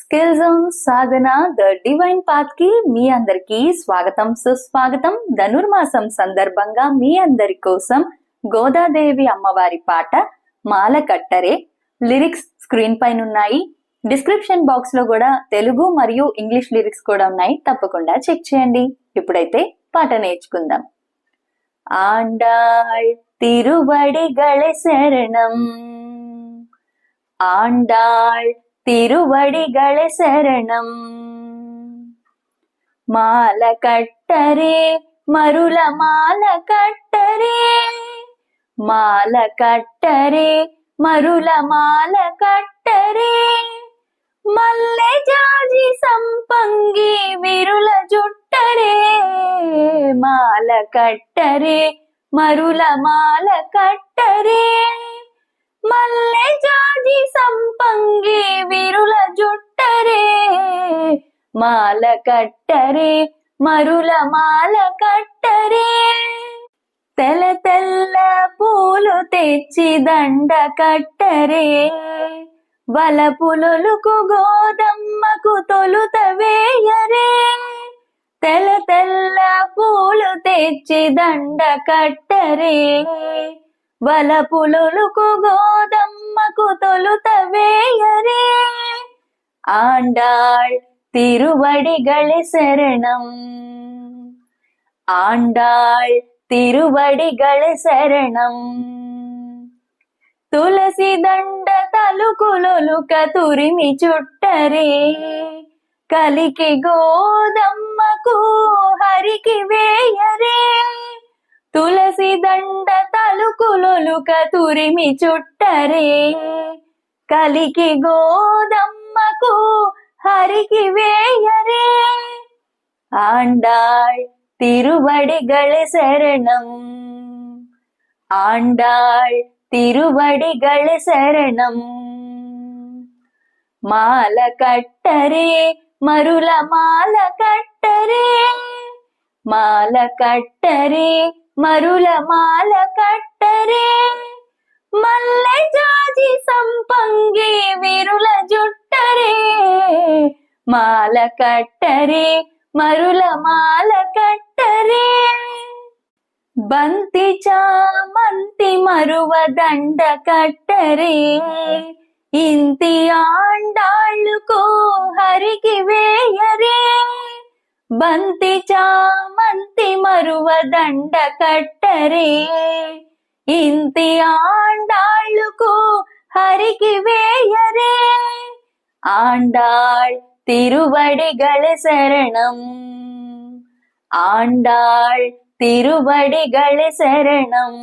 Skill zone Sadhana the divine path కి మీ అందరికి స్వాగతం సుస్వాగతం. ధనుర్మాసం సందర్భంగా మీ అందరి కోసం గోదాదేవి అమ్మవారి పాట మాల కట్టరే లిరిక్స్ స్క్రీన్ పైన ఉన్నాయి. డిస్క్రిప్షన్ బాక్స్ లో కూడా తెలుగు మరియు ఇంగ్లీష్ లిరిక్స్ కూడా ఉన్నాయి, తప్పకుండా చెక్ చేయండి. ఇప్పుడైతే పాట నేర్చుకుందాం. ఆండాళ్ తిరువడిగళె శరణం, ఆండాళ్ తిరువడిగళె శరణం. మాల కట్టరే మరుల మాల కట్టరే, మాల కట్టరే మరుల మాల కట్టరే. మల్లె జాజి సంపంగి విరుల జుట్టరే, మాల కట్టరే మరుల మాల కట్టరే. మల్లె జాజి సంపంగి విరుల జుట్టరే, మాల కట్టరే మరుల మాల కట్టరే. తెల్ల తెల్ల పూలు తెచ్చి దండ కట్టరే, వలపులొలుకు గోదమ్మకు తొలుత వేయరే. తెల్ల తెల్ల పూలు తెచ్చి దండ కట్టరే, వలపులొలుకు గోదమ్మకు తొలుత వేయరే. ఆండాళ్ తిరువడిగళె శరణం, ఆండాళ్ తిరువడిగళె శరణం. తులసి దండ తలుకులొలుక తురిమి చుట్టరే, కలికి గోదమ్మకు హరికి వేయరే. తులసి దండ తలుకులొలుక తురిమి చుట్టరే, కలికి గోదమ్మకు హరికి వేయరే. ఆండాళ్ తిరువడిగళె శరణం, ఆండాళ్ తిరువడిగళె శరణం. మాల కట్టరే మరుల మాల కట్టరే, మాల కట్టరే మరుల మాల కట్టరే. మల్లె జాజి సంపంగి విరుల జుట్టరే, మాల కట్టరే మరుల మాల కట్టరే. బంతి చామంతి మరువ దండ కట్టరే, ఇంతి ఆండాళ్ళుకు హరికి వేయరే. బంతి చామంతి మరువ దండ కట్టరే, ఇంతి ఆండాళ్ళుకు హరికి వేయరే. ఆండాళ్ తిరువడిగళె శరణం, ఆండాళ్ తిరువడిగళె శరణం.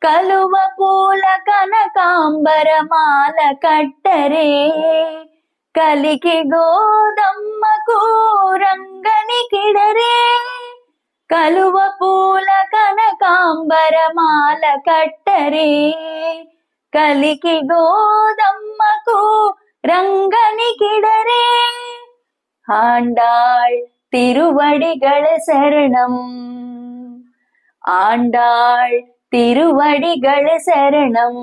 కలువ పూల కనకాంబర మాల కట్టరే, కలికి గోదమ్మకు రంగని కిడరే. కలువ పూల కనకాంబర మాల కట్టరే, కలికి గోదమ్మకు రంగని కిడరే. ఆండాళ్ తిరువడిగళె శరణం, ఆండాళ్ తిరువడిగళె శరణం.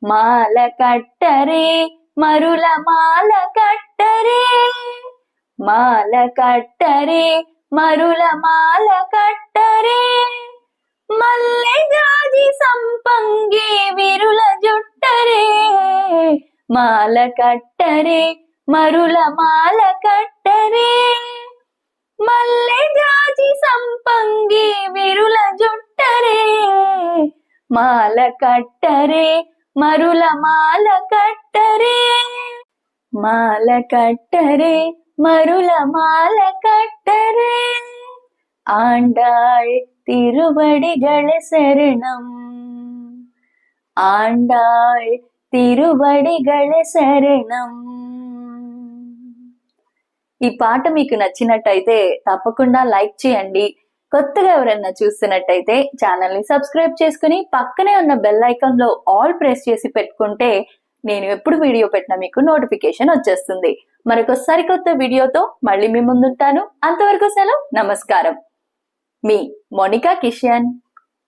మాల కట్టరే మరుల మాల కట్టరే, మాల కట్టరే మరుల మాల కట్టరే. మల్లె జాజి సంపంగి విరుల జుట్టరే, మాల కట్టరే మరుల మాల కట్టరే. మల్లె జాజి సంపంగి విరుల జుట్టరే, మాల కట్టరే మరుల మాల కట్టరే. మాల కట్టరే మరుల మాల కట్టరే. ఆండాళ్ తిరువడిగళె శరణం, ఆండాళ్ తిరువడిగళె శరణం. ఈ పాట మీకు నచ్చినట్టయితే తప్పకుండా లైక్ చేయండి. కొత్తగా ఎవరైనా చూస్తున్నట్టయితే ఛానల్ ని సబ్స్క్రైబ్ చేసుకుని పక్కనే ఉన్న బెల్ ఐకాన్ లో ఆల్ ప్రెస్ చేసి పెట్టుకుంటే నేను ఎప్పుడు వీడియో పెట్టినా మీకు నోటిఫికేషన్ వచ్చేస్తుంది. మరొక సరికొత్త వీడియోతో మళ్ళీ మీ ముందుంటాను. అంతవరకు సెలవు, నమస్కారం. మీ మోనికా కిషన్.